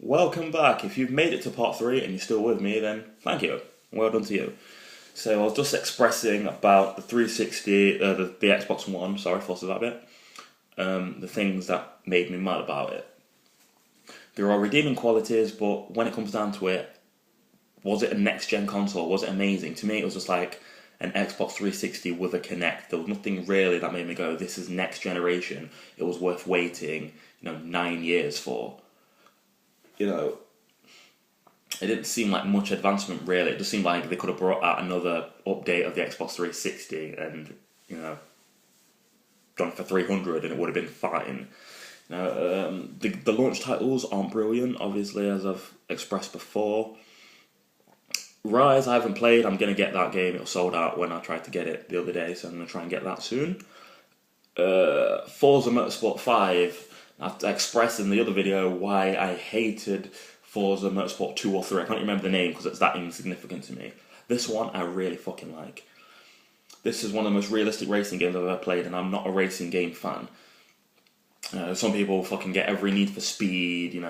Welcome back. If you've made it to part 3 and you're still with me, then thank you. Well done to you. So I was just expressing about the 360, the Xbox One, sorry, fussed about it. The things that made me mad about it. There are redeeming qualities, but when it comes down to it, was it a next-gen console? Was it amazing? To me, it was just like an Xbox 360 with a Kinect. There was nothing really that made me go, this is next generation. It was worth waiting, 9 years for. It didn't seem like much advancement really. It just seemed like they could have brought out another update of the Xbox 360 and, done it for 300 and it would have been fine. The launch titles aren't brilliant, obviously, as I've expressed before. Rise, I haven't played. I'm going to get that game. It was sold out when I tried to get it the other day, so I'm going to try and get that soon. Forza Motorsport 5. I've expressed in the other video why I hated Forza Motorsport 2 or 3. I can't remember the name because it's that insignificant to me. This one I really fucking like. This is one of the most realistic racing games I've ever played, and I'm not a racing game fan. Some people fucking get every Need for Speed,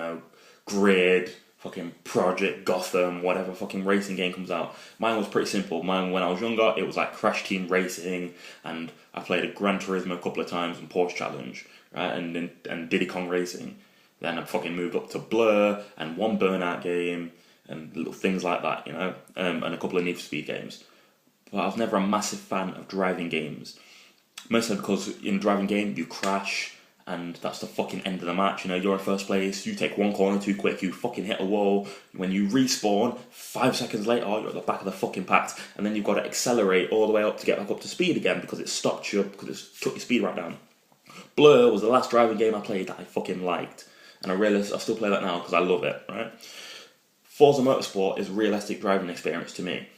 Grid, fucking Project Gotham, whatever fucking racing game comes out. Mine was pretty simple. Mine, when I was younger, it was like Crash Team Racing, and I played a Gran Turismo a couple of times and Porsche Challenge, right, and Diddy Kong Racing. Then I fucking moved up to Blur and one Burnout game and little things like that, and a couple of Need for Speed games. But I was never a massive fan of driving games, mostly because in a driving game you crash. And that's the fucking end of the match. You're in first place, you take one corner too quick, you fucking hit a wall. When you respawn, 5 seconds later, you're at the back of the fucking pack. And then you've got to accelerate all the way up to get back up to speed again because it stopped you, because it took your speed right down. Blur was the last driving game I played that I fucking liked. And I still play that now because I love it, right? Forza Motorsport is a realistic driving experience to me.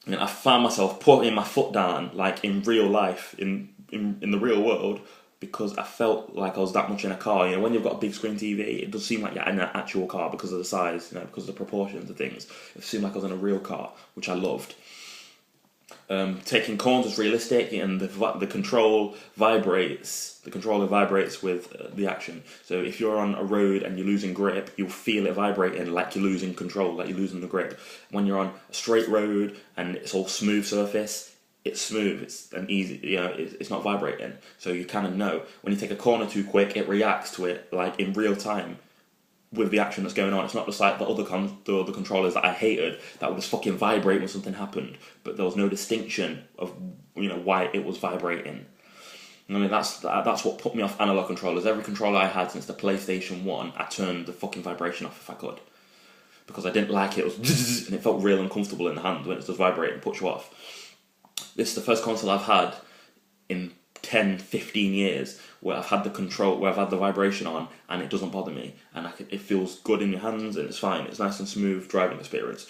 And I found myself putting my foot down, like in real life, in the real world, because I felt like I was that much in a car. When you've got a big screen TV, it does seem like you're in an actual car because of the size, because of the proportions of things. It seemed like I was in a real car, which I loved. Taking corners is realistic, and the controller vibrates with the action. So if you're on a road and you're losing grip, you'll feel it vibrating like you're losing control, like you're losing the grip. When you're on a straight road and it's all smooth surface, it's smooth, it's an easy, it's not vibrating. So you kind of know. When you take a corner too quick, it reacts to it like in real time with the action that's going on. It's not just like the other controllers that I hated that would just fucking vibrate when something happened, but there was no distinction of why it was vibrating. That's what put me off analog controllers. Every controller I had since the PlayStation 1, I turned the fucking vibration off if I could, because I didn't like it. It was and it felt real uncomfortable in the hand when it's just vibrating and puts you off. This is the first console I've had in 10, 15 years where I've had the vibration on and it doesn't bother me, and it feels good in your hands and it's fine. It's nice and smooth driving experience.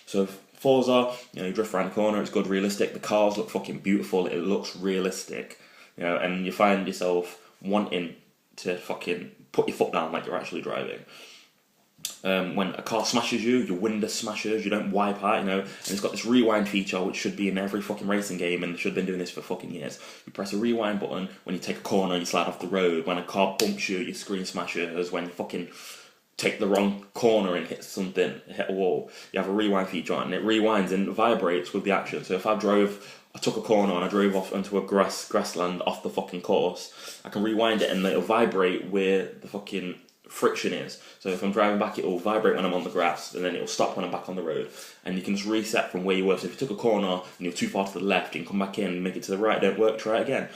So Forza, you drift around the corner, it's good, realistic. The cars look fucking beautiful. It looks realistic, and you find yourself wanting to fucking put your foot down like you're actually driving. When a car smashes you, your window smashes, you don't wipe out, and it's got this rewind feature which should be in every fucking racing game, and they should have been doing this for fucking years. You press a rewind button when you take a corner and you slide off the road. When a car bumps you, your screen smashes. When you fucking take the wrong corner and hit a wall, you have a rewind feature on, and it rewinds and vibrates with the action. So if I took a corner and I drove off onto a grassland off the fucking course, I can rewind it and it'll vibrate where the fucking friction is. So if I'm driving back, it will vibrate when I'm on the grass, and then it will stop when I'm back on the road. And you can just reset from where you were. So if you took a corner and you're too far to the left, you can come back in and make it to the right. Don't work, try it again.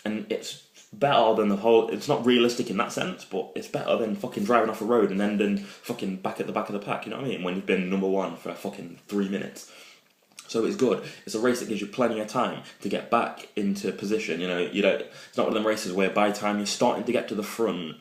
And it's better than it's not realistic in that sense, but it's better than fucking driving off a road and then fucking back at the back of the pack, you know what I mean? When you've been number one for fucking 3 minutes. So it's good. It's a race that gives you plenty of time to get back into position. It's not one of them races where by the time you're starting to get to the front,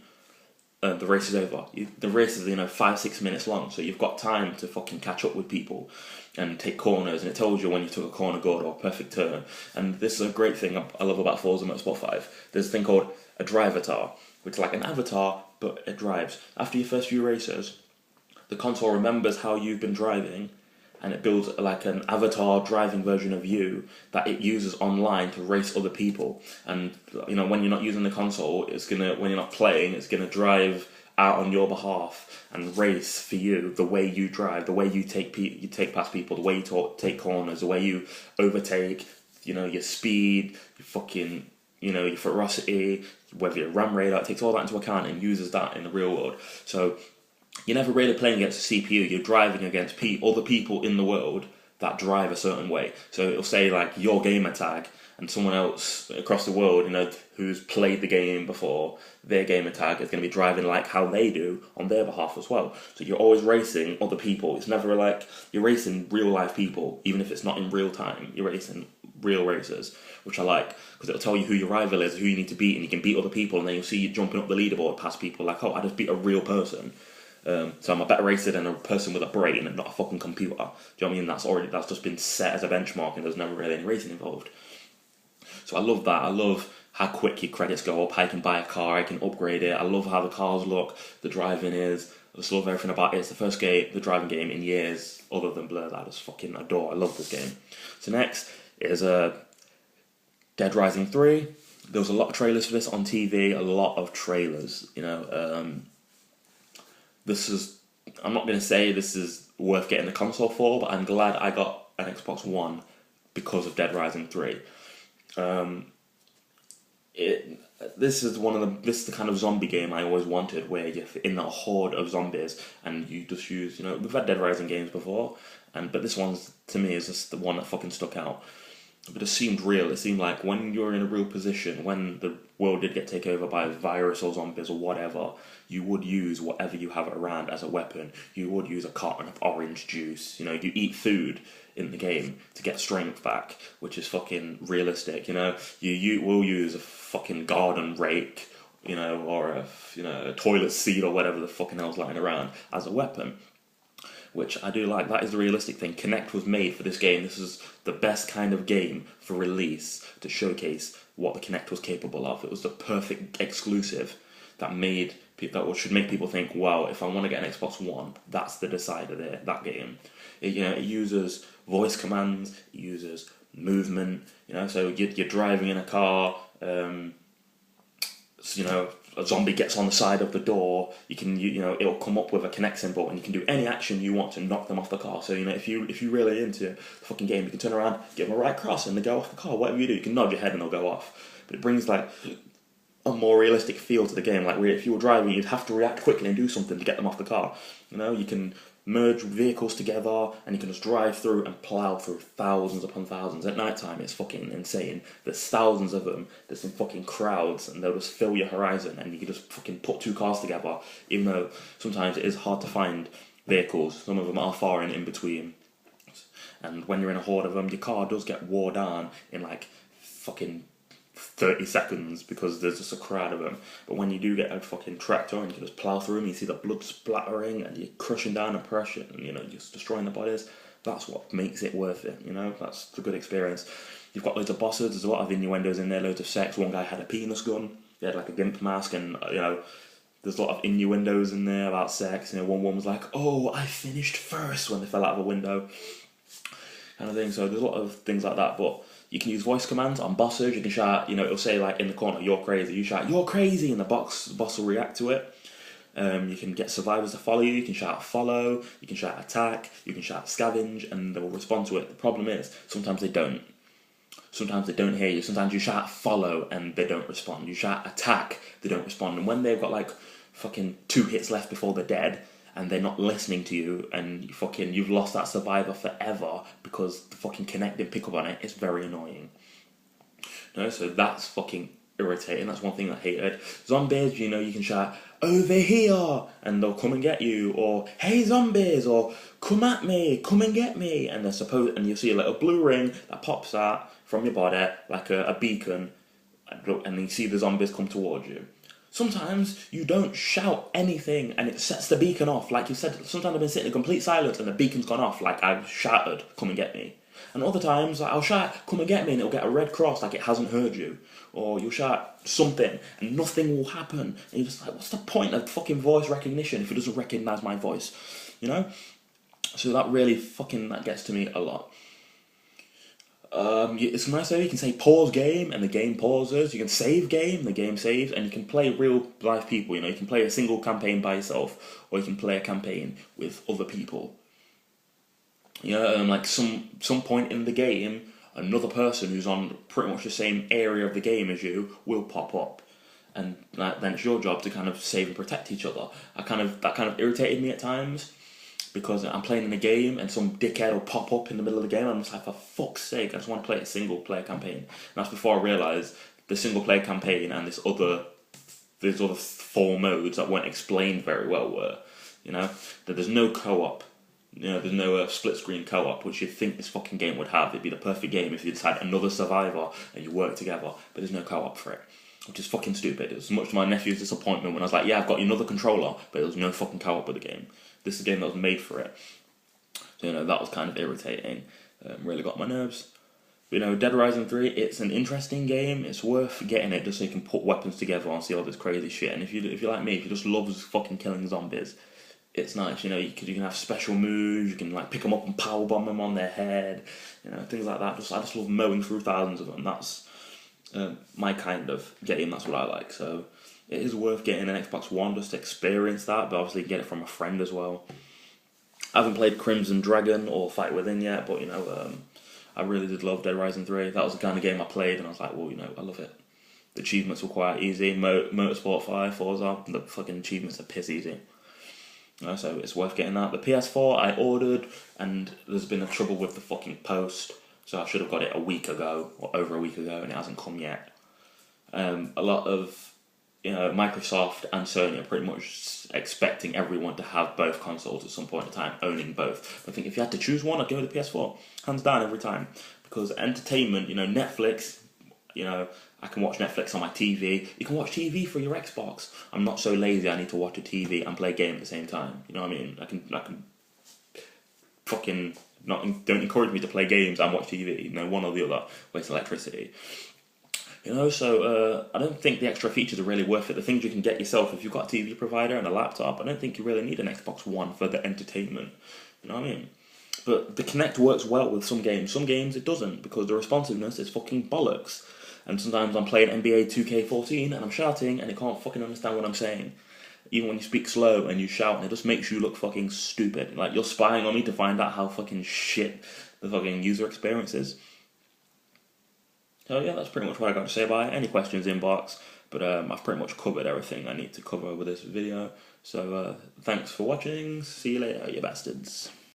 the race is over. The race is 5-6 minutes long, so you've got time to fucking catch up with people and take corners, and it tells you when you took a corner good or a perfect turn. And this is a great thing I love about Forza Motorsport 5. There's a thing called a drivatar, which is like an avatar, but it drives. After your first few races, the console remembers how you've been driving, and it builds like an avatar driving version of you that it uses online to race other people. And when you're not using the console, when you're not playing, it's gonna drive out on your behalf and race for you the way you drive, the way you take past people, the way you take corners, the way you overtake, your speed, your fucking, your ferocity, whether you're a ram radar, it takes all that into account and uses that in the real world. So you're never really playing against a CPU, you're driving against other people in the world that drive a certain way. So it'll say like your gamer tag, and someone else across the world, who's played the game before, their gamer tag is going to be driving like how they do on their behalf as well. So you're always racing other people. It's never like you're racing real life people, even if it's not in real time. You're racing real racers, which I like, because it'll tell you who your rival is, who you need to beat, and you can beat other people, and then you'll see you jumping up the leaderboard past people like, oh, I just beat a real person. So I'm a better racer than a person with a brain and not a fucking computer. Do you know what I mean? That's just been set as a benchmark, and there's never really any racing involved. So I love that. I love how quick your credits go up, how you can buy a car, I can upgrade it. I love how the cars look, the driving is. I just love everything about it. It's the first the driving game in years, other than Blur, that I just fucking adore. I love this game. So next is Dead Rising 3. There was a lot of trailers for this on TV, a lot of trailers, I'm not going to say this is worth getting the console for, but I'm glad I got an Xbox One because of Dead Rising 3. This is the kind of zombie game I always wanted, where you're in a horde of zombies and you just use, we've had Dead Rising games before, but this one's, to me, is just the one that fucking stuck out. But it seemed real. It seemed like when you're in a real position, when the world did get taken over by a virus or zombies or whatever, you would use whatever you have around as a weapon. You would use a carton of orange juice. You eat food in the game to get strength back, which is fucking realistic. You will use a fucking garden rake, or a toilet seat or whatever the fucking hell's lying around as a weapon, which I do like. That is the realistic thing. Kinect was made for this game. This is the best kind of game for release to showcase what the Kinect was capable of. It was the perfect exclusive that should make people think, wow, if I want to get an Xbox One, that's the decider there, that game. It uses voice commands, it uses movement, so you're driving in a car, a zombie gets on the side of the door, it'll come up with a connect symbol, and you can do any action you want to knock them off the car. So if you're really into the fucking game, you can turn around, give them a right cross, and they go off the car. Whatever you do, you can nod your head and they'll go off. But it brings like a more realistic feel to the game. Like if you were driving, you'd have to react quickly and do something to get them off the car. You can merge vehicles together, and you can just drive through and plow through thousands upon thousands. At night time, it's fucking insane. There's thousands of them. There's some fucking crowds, and they'll just fill your horizon, and you can just fucking put two cars together, even though sometimes it is hard to find vehicles. Some of them are far and in between. And when you're in a horde of them, your car does get wore down in like fucking 30 seconds because there's just a crowd of them. But when you do get a fucking tractor and you can just plow through them, you see the blood splattering and you're crushing down the pressure and just destroying the bodies. That's what makes it worth it. That's a good experience. You've got loads of bosses. There's a lot of innuendos in there, loads of sex. One guy had a penis gun. He had like a gimp mask, and there's a lot of innuendos in there about sex. One woman was like, "Oh, I finished first" when they fell out of a window, kind of thing. So there's a lot of things like that, but you can use voice commands on bosses. You can shout, it'll say like in the corner, "You're crazy." You shout, "You're crazy," and the boss will react to it. You can get survivors to follow you. You can shout follow. You can shout attack. You can shout scavenge, and they will respond to it. The problem is sometimes they don't. Sometimes they don't hear you. Sometimes you shout follow and they don't respond. You shout attack, they don't respond. And when they've got like fucking 2 hits left before they're dead, and they're not listening to you, and you've lost that survivor forever because the fucking Kinect didn't pick up on it, it's very annoying. So that's fucking irritating. That's one thing I hated. Zombies, you can shout "over here" and they'll come and get you, or "hey zombies," or "come at me, come and get me," and and you'll see a little blue ring that pops out from your body like a beacon, and you see the zombies come towards you. Sometimes you don't shout anything and it sets the beacon off. Like you said, sometimes I've been sitting in complete silence and the beacon's gone off, like I've shouted, "come and get me." And other times I'll shout, "come and get me," and it'll get a red cross like it hasn't heard you. Or you'll shout something and nothing will happen. And you're just like, what's the point of fucking voice recognition if it doesn't recognise my voice? So that really that gets to me a lot. It's nice though. You can say pause game, and the game pauses. You can save game, the game saves, and you can play real live people. You know, you can play a single campaign by yourself, or you can play a campaign with other people. You know, and like some point in the game, another person who's on pretty much the same area of the game as you will pop up, and then it's your job to kind of save and protect each other. That kind of irritated me at times, because I'm playing in a game and some dickhead will pop up in the middle of the game. And I'm just like, for fuck's sake, I just want to play a single player campaign. And that's before I realised the single player campaign and there's other 4 modes that weren't explained very well were, you know, that there's no co-op. You know, there's no split screen co-op, which you'd think this fucking game would have. It'd be the perfect game if you just had another survivor and you work together, but there's no co-op for it, which is fucking stupid. It was much to my nephew's disappointment when I was like, yeah, I've got another controller, but there was no fucking co-op with the game. This is a game that was made for it. So, you know, that was kind of irritating. Really got my nerves. But, you know, Dead Rising 3, it's an interesting game. It's worth getting it just so you can put weapons together and see all this crazy shit. And if you're like me, if you just love fucking killing zombies, it's nice. You know, you can have special moves. You can like pick them up and powerbomb them on their head. You know, things like that. I just love mowing through thousands of them. That's my kind of game. That's what I like. So it is worth getting an Xbox One just to experience that, but obviously get it from a friend as well. I haven't played Crimson Dragon or Fight Within yet, but, you know, I really did love Dead Rising 3. That was the kind of game I played, and I was like, well, you know, I love it. The achievements were quite easy. Motorsport 5, Forza, the fucking achievements are piss easy. So it's worth getting that. The PS4 I ordered, and there's been a trouble with the fucking post, so I should have got it a week ago, or over a week ago, and it hasn't come yet. A lot of, you know, Microsoft and Sony are pretty much expecting everyone to have both consoles at some point in time, owning both. I think if you had to choose one, I'd go with the PS4, hands down every time. Because entertainment, you know, Netflix, you know, I can watch Netflix on my TV. You can watch TV for your Xbox. I'm not so lazy I need to watch a TV and play a game at the same time. You know what I mean? I can fucking don't encourage me to play games and watch TV. You know, one or the other, waste electricity. You know, so I don't think the extra features are really worth it. The things you can get yourself if you've got a TV provider and a laptop, I don't think you really need an Xbox One for the entertainment. You know what I mean? But the Kinect works well with some games. Some games it doesn't, because the responsiveness is fucking bollocks. And sometimes I'm playing NBA 2K14 and I'm shouting and it can't fucking understand what I'm saying. Even when you speak slow and you shout, and it just makes you look fucking stupid. Like, you're spying on me to find out how fucking shit the fucking user experience is. So yeah, that's pretty much what I got to say about it. Any questions, inbox. But I've pretty much covered everything I need to cover with this video. So thanks for watching. See you later, you bastards.